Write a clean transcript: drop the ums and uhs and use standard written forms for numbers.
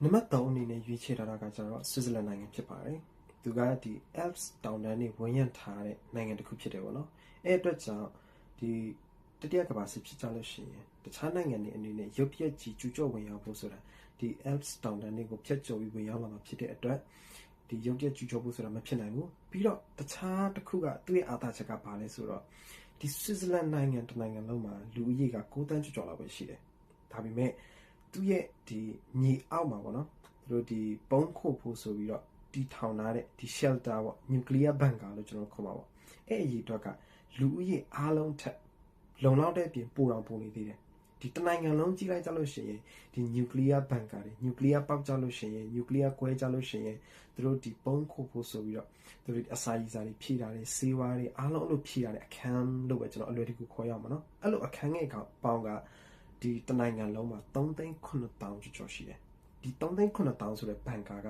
နံပါတ်3အနေနဲ့ရွေးချယ်ထားတာကကျတော့ဆွစ်ဇာလန်နိုင်ငံဖြစ်ပါတယ်သူကဒီ Alps တောင်တန်းတွေဝင်ရထားတဲ့နိုင်ငံတစ်ခုဖြစ်တယ်ပေါ့နော်အဲ့အတွက်ကြောင့်ဒီတတိယကမ္ဘာစစ်ဖြစ်ကြလို့ရှိရင်တခြားနိုင်ငံတွေအနေနဲ့ရုတ်တရက်ကြီးကျူးကျော်ဝင်ရောက်ဖို့ဆိုတာဒီ Alps တောင်တန်းတွေကိုဖျက်ကျော်ပြီးဝင်ရောက်လာမှာဖြစ်တဲ့အတွက်ဒီရုတ်တရက်ကျူးကျော်ဖို့ဆိုတာမဖြစ်နိုင်ဘူးပြီးတော့တခြားတစ်ခုကသူ့ရဲ့အာသာချက်ကဘာလဲဆိုတော့ဒီဆွစ်ဇာလန်နိုင်ငံတစ်နိုင်ငံလုံးမှာလူဦးရေက9တန်းကျော်လောက်ပဲရှိတယ်ဒါပေမဲ့သူ့ရဲ့ဒီမြေအောက်မှာပေါ့နော်သူတို့ဒီပုံးခိုဖို့ဆိုပြီးတော့ဒီထောင်ထားတဲ့ဒီ shelter ပေါ့ nuclear bunker လို့ကျွန်တော်ခေါ်ပါပေါ့အဲ့အရေးအတွက်ကလူဦးရေအားလုံးထက်လုံလောက်တဲ့အပြင်ပိုတောင်ပိုနေသေးတယ်ဒီတနိုင်ငံလုံးကြီးလိုက်ကြလို့ရှိရင်ဒီ nuclear bunker တွေ nuclear ပေါက်ကြလို့ရှိရင် nuclear ကွဲကြလို့ရှိရင်သူတို့ဒီပုံးခိုဖို့ဆိုပြီးတော့သူတို့အစာရည်စာတွေဖြည့်တာတွေဆေးဝါးတွေအားလုံးလို့ဖြည့်ရတယ်အခန်းလို့ပဲကျွန်တော်အလွယ်တကူခေါ်ရအောင်မနော်အဲ့လိုအခန်းငယ်ကောင်ပေါင်းကဒီတနိုင်ငံလုံးမှာ3,900,000ကျော်ရှိတယ်ဒီ3,900,000ဆိုတဲ့ဘန်ကာက